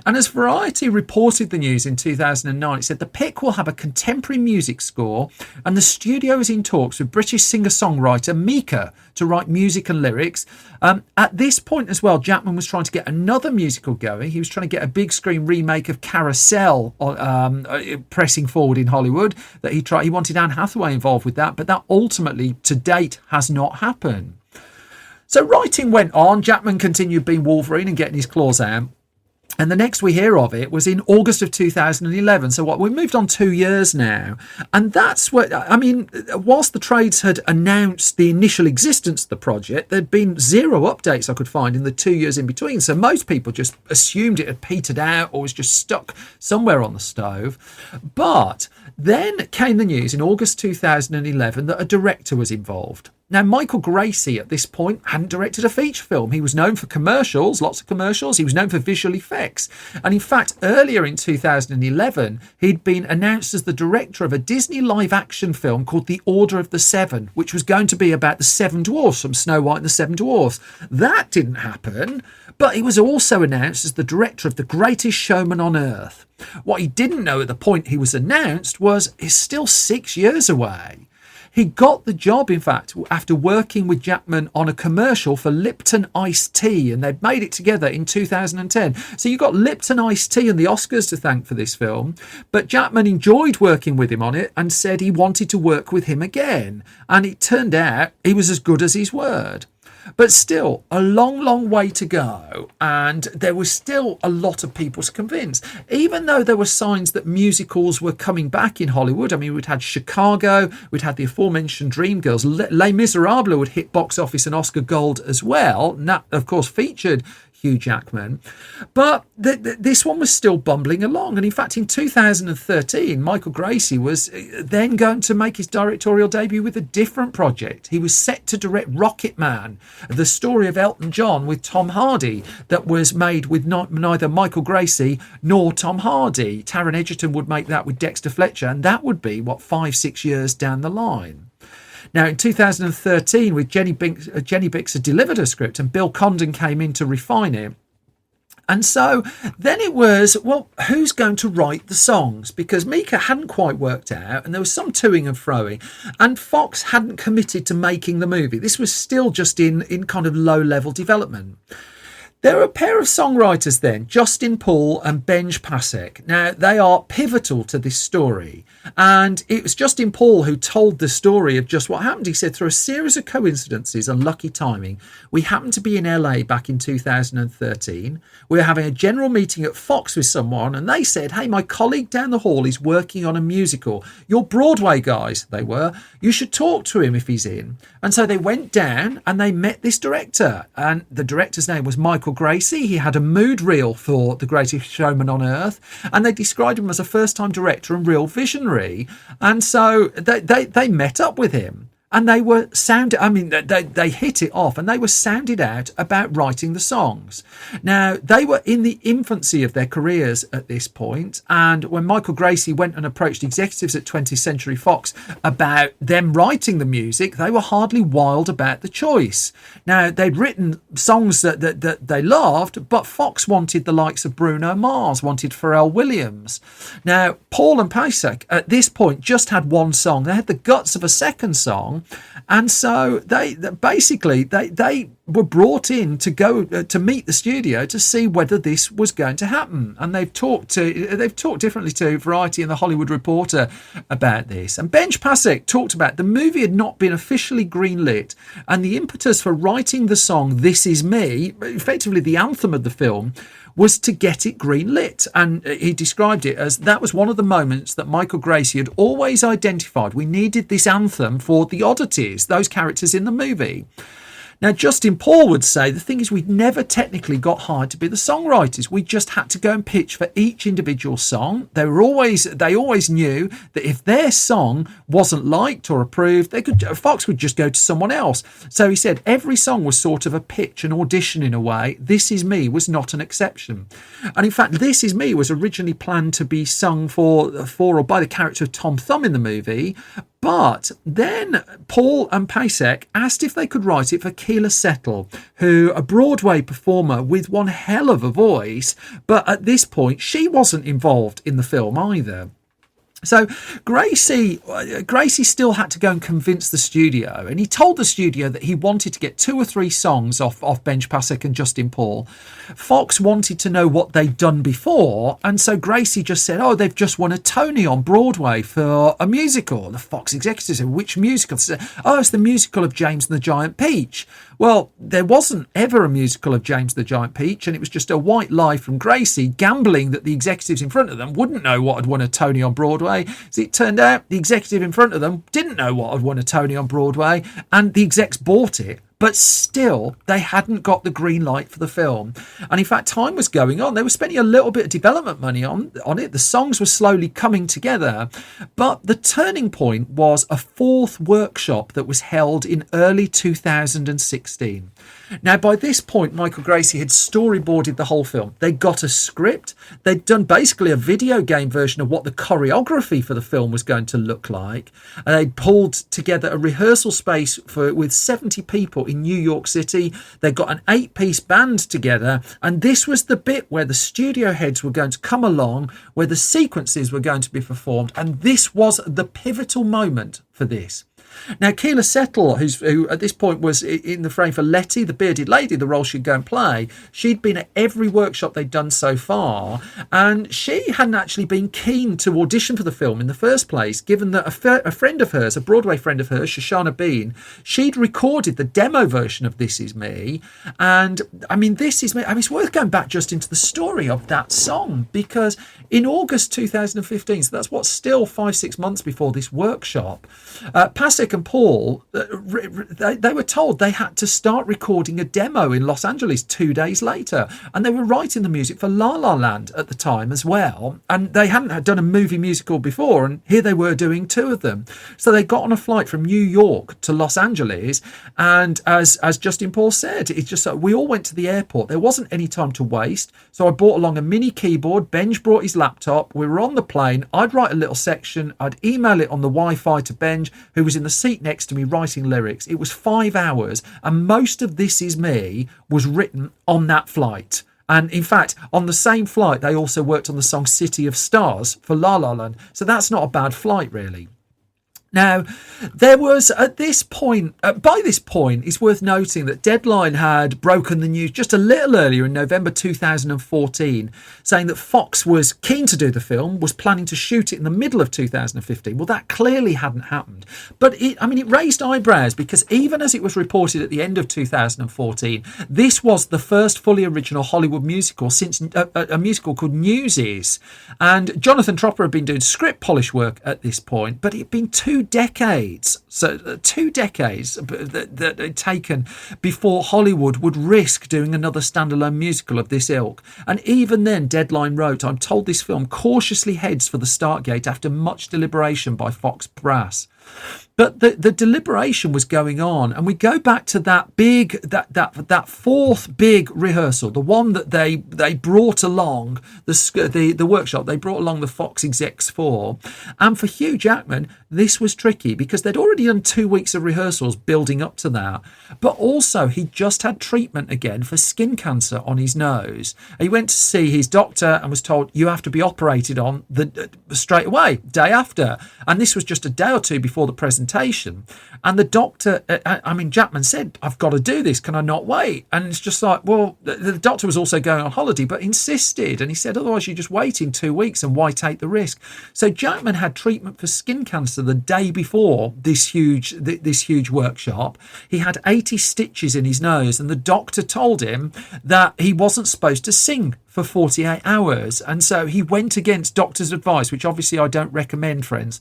And as Variety reported the news in 2009, it said the pick will have a contemporary music score, and the studio is in talks with British singer-songwriter Mika to write music and lyrics. At this point as well, Jackman was trying to get another musical going. He was trying to get a big screen remake of Carousel pressing forward in Hollywood. He wanted Anne Hathaway involved with that, but that ultimately, to date, has not happened. So writing went on. Jackman continued being Wolverine and getting his claws out. And the next we hear of it was in August of 2011. So we moved on 2 years now. And that's what, I mean, whilst the trades had announced the initial existence of the project, there'd been 0 updates I could find in the 2 years in between. So most people just assumed it had petered out or was just stuck somewhere on the stove. But then came the news in August 2011 that a director was involved. Now, Michael Gracie at this point hadn't directed a feature film. He was known for commercials, lots of commercials. He was known for visual effects. And in fact, earlier in 2011, he'd been announced as the director of a Disney live action film called The Order of the Seven, which was going to be about the Seven Dwarfs from Snow White and the Seven Dwarfs. That didn't happen, but he was also announced as the director of The Greatest Showman on Earth. What he didn't know at the point he was announced was it's still 6 years away. He got the job, in fact, after working with Jackman on a commercial for Lipton Iced Tea, and they'd made it together in 2010. So you got Lipton Iced Tea and the Oscars to thank for this film, but Jackman enjoyed working with him on it and said he wanted to work with him again. And it turned out he was as good as his word. But still, a long, long way to go, and there was still a lot of people to convince. Even though there were signs that musicals were coming back in Hollywood. I mean, we'd had Chicago, we'd had the aforementioned Dreamgirls. Les Miserables would hit box office and Oscar Gold as well, and that, of course, featured Hugh Jackman. But this one was still bumbling along. And in fact, in 2013, Michael Gracie was then going to make his directorial debut with a different project. He was set to direct Rocket Man, the story of Elton John with Tom Hardy, that was made with neither Michael Gracie nor Tom Hardy. Taron Egerton would make that with Dexter Fletcher, and that would be, 5-6 years down the line. Now, in 2013, with Jenny Bixer delivered her script and Bill Condon came in to refine it. And so then it was, well, who's going to write the songs? Because Mika hadn't quite worked out and there was some toing and froing, and Fox hadn't committed to making the movie. This was still just in kind of low-level development. There are a pair of songwriters then, Justin Paul and Benj Pasek. Now, they are pivotal to this story. And it was Justin Paul who told the story of just what happened. He said, through a series of coincidences and lucky timing, we happened to be in LA back in 2013. We were having a general meeting at Fox with someone, and they said, hey, my colleague down the hall is working on a musical. You're Broadway guys, they were. You should talk to him if he's in. And so they went down and they met this director. And the director's name was Michael Gracie. He had a mood reel for The Greatest Showman on Earth, and they described him as a first-time director and real visionary. And so they met up with him, and they were they hit it off, and they were sounded out about writing the songs. Now, they were in the infancy of their careers at this point, and when Michael Gracie went and approached executives at 20th Century Fox about them writing the music, they were hardly wild about the choice. Now, they'd written songs that they loved, but Fox wanted the likes of Bruno Mars, wanted Pharrell Williams. Now, Paul and Pasek at this point just had one song. They had the guts of a second song. And so they were brought in to go to meet the studio to see whether this was going to happen. And they've talked differently to Variety and the Hollywood Reporter about this. And Benj Pasek talked about the movie had not been officially greenlit, and the impetus for writing the song "This Is Me," effectively the anthem of the film, was to get it greenlit. And he described it as that was one of the moments that Michael Gracie had always identified. We needed this anthem for the oddities, those characters in the movie. Now, Justin Paul would say the thing is we'd never technically got hired to be the songwriters. We just had to go and pitch for each individual song. They always knew that if their song wasn't liked or approved, Fox would just go to someone else. So he said every song was sort of a pitch, an audition in a way. This Is Me was not an exception. And in fact, This Is Me was originally planned to be sung for or by the character of Tom Thumb in the movie. But then Paul and Pasek asked if they could write it for Keela Settle, who a Broadway performer with one hell of a voice, but at this point she wasn't involved in the film either. So Gracie still had to go and convince the studio, and he told the studio that he wanted to get 2 or 3 songs off Benj Pasek and Justin Paul. Fox wanted to know what they'd done before, and so Gracie just said, oh, they've just won a Tony on Broadway for a musical. The Fox executives said, which musical? They said, oh, it's the musical of James and the Giant Peach. Well, there wasn't ever a musical of James the Giant Peach, and it was just a white lie from Gracie, gambling that the executives in front of them wouldn't know what had won a Tony on Broadway. As it turned out, the executive in front of them didn't know what had won a Tony on Broadway, and the execs bought it. But still, they hadn't got the green light for the film. And in fact, time was going on. They were spending a little bit of development money on it. The songs were slowly coming together. But the turning point was a 4th workshop that was held in early 2016. Now, by this point, Michael Gracie had storyboarded the whole film. They got a script. They'd done basically a video game version of what the choreography for the film was going to look like. And they pulled together a rehearsal space with 70 people in New York City. They got an 8-piece band together. And this was the bit where the studio heads were going to come along, where the sequences were going to be performed. And this was the pivotal moment for this. Now, Keela Settle, who at this point was in the frame for Letty, the bearded lady, the role she'd go and play, she'd been at every workshop they'd done so far, and she hadn't actually been keen to audition for the film in the first place, given that a friend of hers, a Broadway friend of hers, Shoshana Bean, she'd recorded the demo version of This Is Me. And I mean, This Is Me, it's worth going back just into the story of that song, because in August 2015, so that's what's still 5-6 months before this workshop, Pasek and Paul, they were told they had to start recording a demo in Los Angeles 2 days later, and they were writing the music for La La Land at the time as well, and they hadn't done a movie musical before, and here they were doing 2 of them. So they got on a flight from New York to Los Angeles, and as Justin Paul said, it's just like we all went to the airport. There wasn't any time to waste, so I brought along a mini keyboard. Benj brought his laptop. We were on the plane. I'd write a little section. I'd email it on the Wi-Fi to Benj, who was in the seat next to me writing lyrics. It was 5 hours, and most of This Is Me was written on that flight. And in fact, on the same flight, they also worked on the song City of Stars for La La Land. So that's not a bad flight, really. Now, there was at this point, by this point, it's worth noting that Deadline had broken the news just a little earlier in November 2014, saying that Fox was keen to do the film, was planning to shoot it in the middle of 2015. Well, that clearly hadn't happened. But it raised eyebrows because even as it was reported at the end of 2014, this was the first fully original Hollywood musical since a musical called Newsies. And Jonathan Tropper had been doing script polish work at this point, but it had been 2 decades that had taken before Hollywood would risk doing another standalone musical of this ilk. And even then, Deadline wrote, I'm told this film cautiously heads for the start gate after much deliberation by Fox brass. But the deliberation was going on, and we go back to that big, that fourth big rehearsal, the one that they brought along the workshop. They brought along the Fox execs for, and for Hugh Jackman, this was tricky because they'd already done 2 weeks of rehearsals building up to that, but also he just had treatment again for skin cancer on his nose. He went to see his doctor and was told you have to be operated on straight away, day after, and this was just a day or two before the presentation. And the doctor, Jackman said, I've got to do this. Can I not wait? And it's just like, well, the doctor was also going on holiday, but insisted. And he said, otherwise you're just waiting 2 weeks and why take the risk? So Jackman had treatment for skin cancer the day before this huge workshop. He had 80 stitches in his nose, and the doctor told him that he wasn't supposed to sing for 48 hours. And so he went against doctor's advice, which obviously I don't recommend, friends.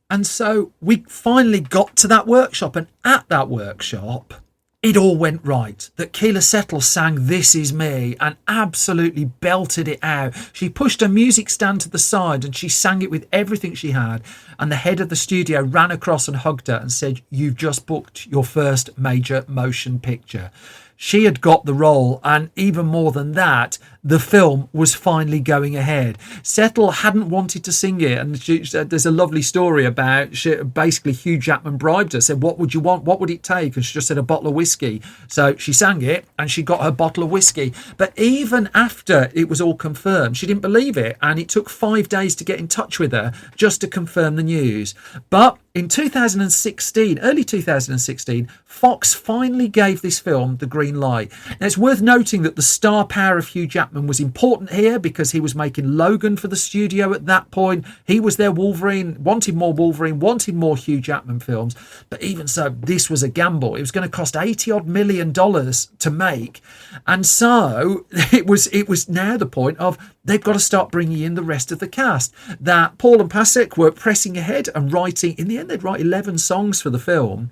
And so we finally got to that workshop, and at that workshop, it all went right. That Keela Settle sang This Is Me and absolutely belted it out. She pushed her music stand to the side and she sang it with everything she had. And the head of the studio ran across and hugged her and said, you've just booked your first major motion picture. She had got the role, and even more than that, the film was finally going ahead. Settle hadn't wanted to sing it, and there's a lovely story about basically Hugh Jackman bribed her, said, what would you want? What would it take? And she just said a bottle of whiskey. So she sang it and she got her bottle of whiskey. But even after it was all confirmed, she didn't believe it, and it took 5 days to get in touch with her just to confirm the news. But in 2016, early 2016, Fox finally gave this film the green light. Now, it's worth noting that the star power of Hugh Jackman was important here because he was making Logan for the studio at that point. He was their Wolverine, wanted more Hugh Jackman films. But even so, this was a gamble. It was going to cost $80 million to make. And so it was now the point of they've got to start bringing in the rest of the cast. That Paul and Pasek were pressing ahead and writing. In the end, they'd write 11 songs for the film.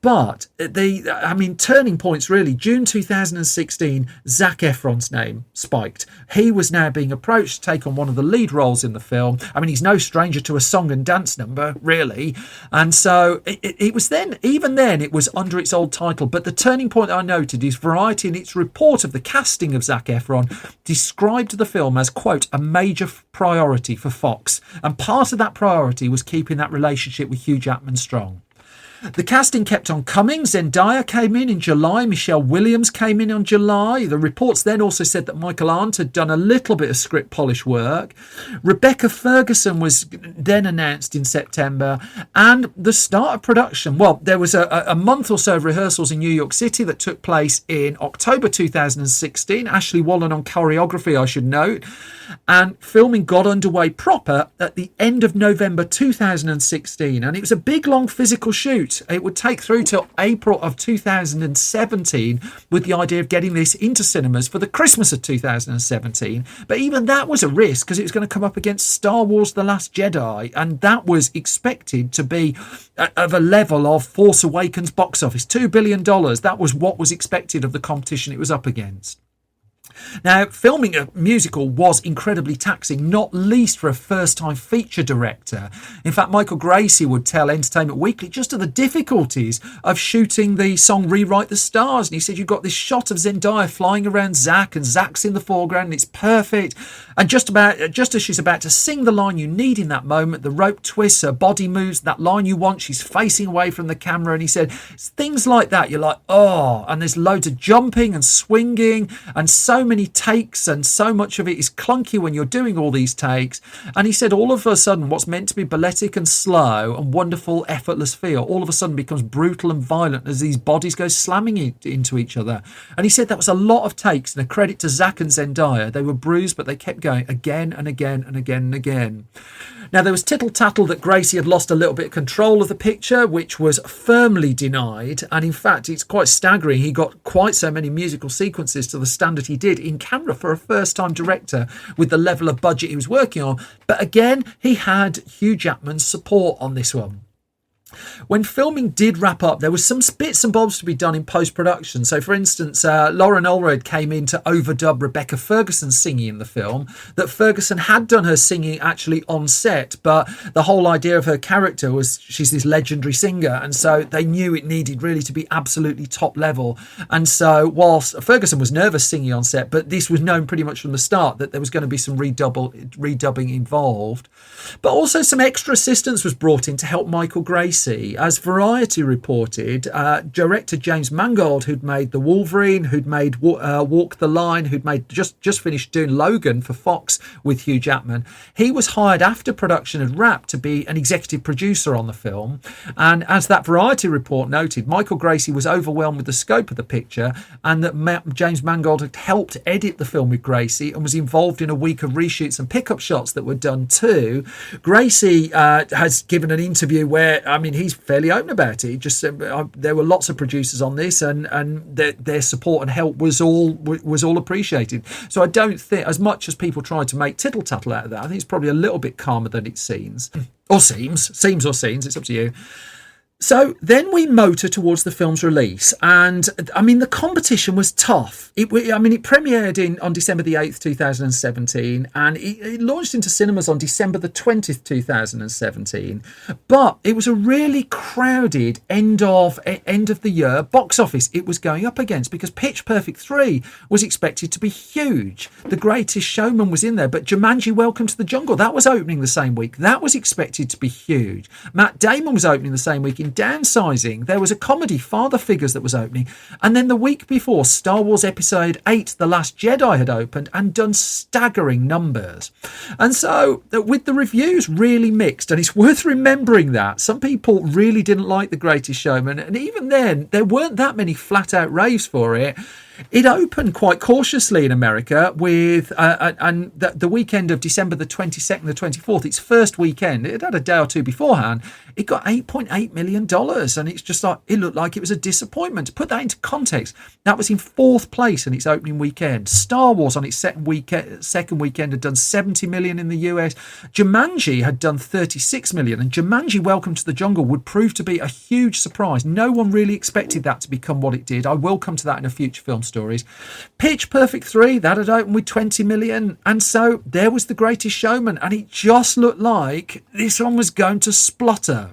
But turning points really. June 2016, Zac Efron's name spiked. He was now being approached to take on one of the lead roles in the film. He's no stranger to a song and dance number, really. And so it was then, even then, it was under its old title. But the turning point I noted is Variety, in its report of the casting of Zac Efron, described the film as, quote, a major priority for Fox. And part of that priority was keeping that relationship with Hugh Jackman strong. The casting kept on coming. Zendaya came in July. Michelle Williams came in July. The reports then also said that Michael Arndt had done a little bit of script polish work. Rebecca Ferguson was then announced in September. And the start of production, well, there was a month or so of rehearsals in New York City that took place in October 2016. Ashley Wallen on choreography, I should note. And filming got underway proper at the end of November 2016. And it was a big, long physical shoot. It would take through till April of 2017 with the idea of getting this into cinemas for the Christmas of 2017. But even that was a risk because it was going to come up against Star Wars The Last Jedi, and that was expected to be of a level of Force Awakens box office, $2 billion. That was what was expected of the competition it was up against. Now, filming a musical was incredibly taxing, not least for a first-time feature director. In fact, Michael Gracey would tell Entertainment Weekly just of the difficulties of shooting the song Rewrite the Stars. And he said, you've got this shot of Zendaya flying around Zack, and Zack's in the foreground, and it's perfect. And just as she's about to sing the line you need in that moment, the rope twists, her body moves, that line you want, she's facing away from the camera. And he said, it's things like that, you're like, oh, and there's loads of jumping and swinging, and so many takes, and so much of it is clunky when you're doing all these takes. And he said all of a sudden what's meant to be balletic and slow and wonderful effortless feel all of a sudden becomes brutal and violent as these bodies go slamming into each other. And he said that was a lot of takes, and a credit to Zack and Zendaya. They were bruised, but they kept going again and again and again and again. Now, there was tittle-tattle that Gracey had lost a little bit of control of the picture, which was firmly denied. And in fact, it's quite staggering. He got quite so many musical sequences to the standard he did in camera for a first-time director with the level of budget he was working on. But again, he had Hugh Jackman's support on this one. When filming did wrap up, there was some bits and bobs to be done in post-production. So, for instance, Lauren Allred came in to overdub Rebecca Ferguson singing in the film. That Ferguson had done her singing actually on set, but the whole idea of her character was she's this legendary singer, and so they knew it needed really to be absolutely top level. And so, whilst Ferguson was nervous singing on set, but this was known pretty much from the start that there was going to be some redubbing involved. But also some extra assistance was brought in to help Michael Gracey. As Variety reported, director James Mangold, who'd made The Wolverine, who'd made Walk the Line, who'd made just finished doing Logan for Fox with Hugh Jackman, he was hired after production had wrapped to be an executive producer on the film. And as that Variety report noted, Michael Gracey was overwhelmed with the scope of the picture, and that James Mangold had helped edit the film with Gracey and was involved in a week of reshoots and pickup shots that were done too. Gracey has given an interview where, I mean, he's fairly open about it. He just said there were lots of producers on this, and their support and help was all appreciated. So I don't think, as much as people try to make tittle tattle out of that, I think it's probably a little bit calmer than it seems or seems. It's up to you. So then we motor towards the film's release, and I mean the competition was tough. It premiered on December the 8th, 2017, and it launched into cinemas on December the 20th, 2017. But it was a really crowded end of the year box office it was going up against, because Pitch Perfect 3 was expected to be huge. The Greatest Showman was in there, but Jumanji: Welcome to the Jungle, that was opening the same week. That was expected to be huge. Matt Damon was opening the same week in Downsizing. There was a comedy, Father Figures, that was opening, and then the week before, Star Wars Episode 8 The Last Jedi had opened and done staggering numbers. And so with the reviews really mixed, and it's worth remembering that some people really didn't like The Greatest Showman, and even then there weren't that many flat out raves for it. It opened quite cautiously in America with and the weekend of December the 22nd, the 24th, its first weekend. It had a day or two beforehand. It got $8.8 million, and it's just like, it looked like it was a disappointment. To put that into context, that was in fourth place in its opening weekend. Star Wars on its second weekend had done 70 million in the US. Jumanji had done 36 million, and Jumanji: Welcome to the Jungle would prove to be a huge surprise. No one really expected that to become what it did. I will come to that in a future film stories. Pitch Perfect 3, that had opened with 20 million, and so there was The Greatest Showman, and it just looked like this one was going to splutter.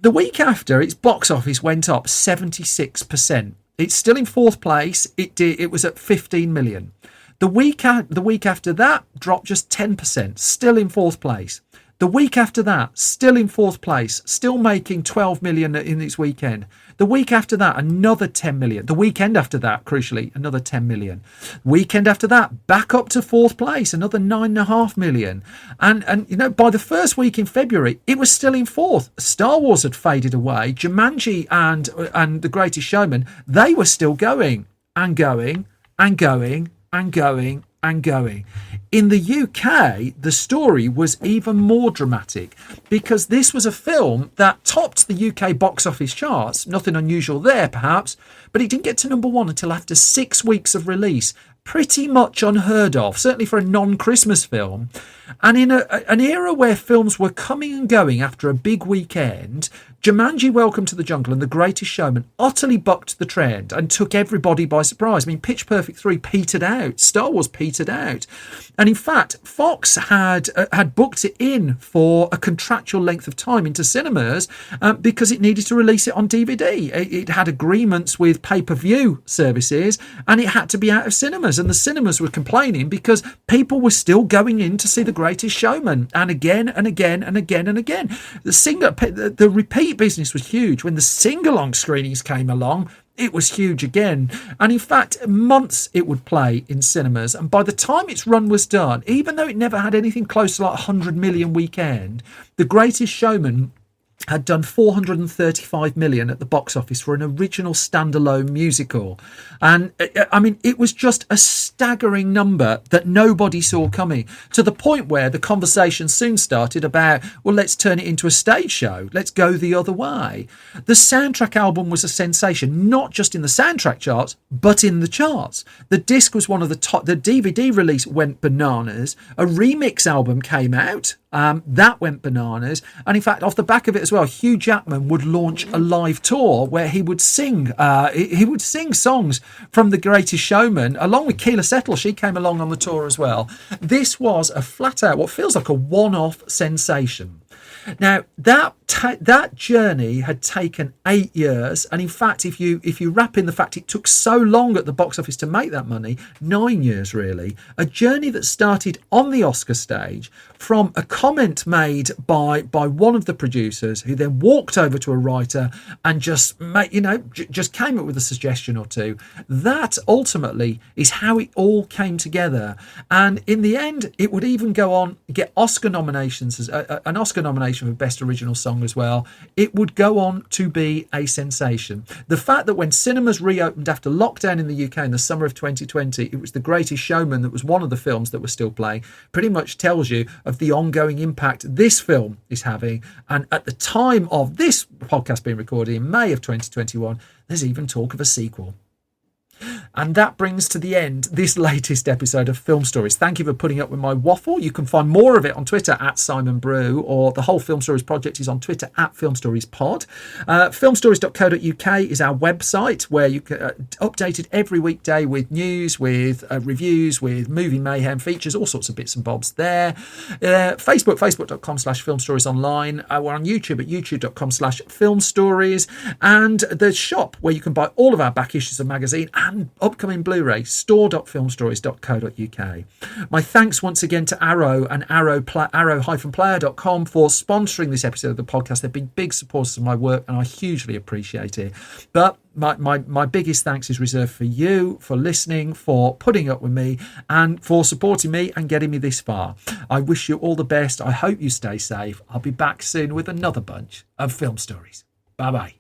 The week after, its box office went up 76%. It's still in fourth place. It was at 15 million. The week after that, dropped just 10%, still in fourth place. The week after that, still in fourth place, still making 12 million in its weekend. The week after that, another 10 million. The weekend after that, crucially, another 10 million. Weekend after that, back up to fourth place, another 9.5 million. And you know, by the first week in February, it was still in fourth. Star Wars had faded away. Jumanji and The Greatest Showman, they were still going and going and going and going and going. In the UK, the story was even more dramatic, because this was a film that topped the UK box office charts. Nothing unusual there, perhaps, but it didn't get to number one until after 6 weeks of release. pretty much unheard of, certainly for a non-Christmas film. And in an era where films were coming and going after a big weekend, Jumanji: Welcome to the Jungle and The Greatest Showman utterly bucked the trend and took everybody by surprise. I mean, Pitch Perfect 3 petered out. Star Wars petered out. And in fact, Fox had booked it in for a contractual length of time into cinemas because it needed to release it on DVD. It had agreements with pay-per-view services and it had to be out of cinemas. And the cinemas were complaining because people were still going in to see The Greatest Showman. And again and again and again and again. The repeat business was huge. When the sing-along screenings came along, it was huge again. And in fact, months it would play in cinemas. And by the time its run was done, even though it never had anything close to like 100 million weekend, The Greatest Showman had done 435 million at the box office for an original standalone musical. And I mean, it was just a staggering number that nobody saw coming, to the point where the conversation soon started about, well, let's turn it into a stage show. Let's go the other way. The soundtrack album was a sensation, not just in the soundtrack charts, but in the charts. The disc was one of the top. The DVD release went bananas. A remix album came out. That went bananas. And in fact, off the back of it as well, Hugh Jackman would launch a live tour where he would sing songs from The Greatest Showman, along with Keela Settle. She came along on the tour as well. This was a flat out, what feels like a one-off sensation. Now, that journey had taken 8 years, and in fact, if you wrap in the fact it took so long at the box office to make that money, 9 years really, a journey that started on the Oscar stage from a comment made by one of the producers, who then walked over to a writer and just came up with a suggestion or two. That ultimately is how it all came together, and in the end, it would even go on get Oscar nominations, as an Oscar nomination for Best Original Song as well. It would go on to be a sensation. The fact that when cinemas reopened after lockdown in the UK in the summer of 2020, it was The Greatest Showman that was one of the films that was still playing, pretty much tells you of the ongoing impact this film is having. And at the time of this podcast being recorded in May of 2021, there's even talk of a sequel. And that brings to the end this latest episode of Film Stories. Thank you for putting up with my waffle. You can find more of it on Twitter at Simon Brew, or the whole Film Stories project is on Twitter at Film Stories Pod. Filmstories.co.uk is our website, where you can updated every weekday with news, with reviews, with movie mayhem, features, all sorts of bits and bobs there. Facebook.com/Film Stories Online. We're on YouTube at youtube.com/Film Stories, and the shop where you can buy all of our back issues of magazine and upcoming Blu-ray, store.filmstories.co.uk. My thanks once again to Arrow and arrow-player.com for sponsoring this episode of the podcast. They've been big supporters of my work and I hugely appreciate it. But my biggest thanks is reserved for you, for listening, for putting up with me, and for supporting me and getting me this far. I wish you all the best. I hope you stay safe. I'll be back soon with another bunch of Film Stories. Bye-bye.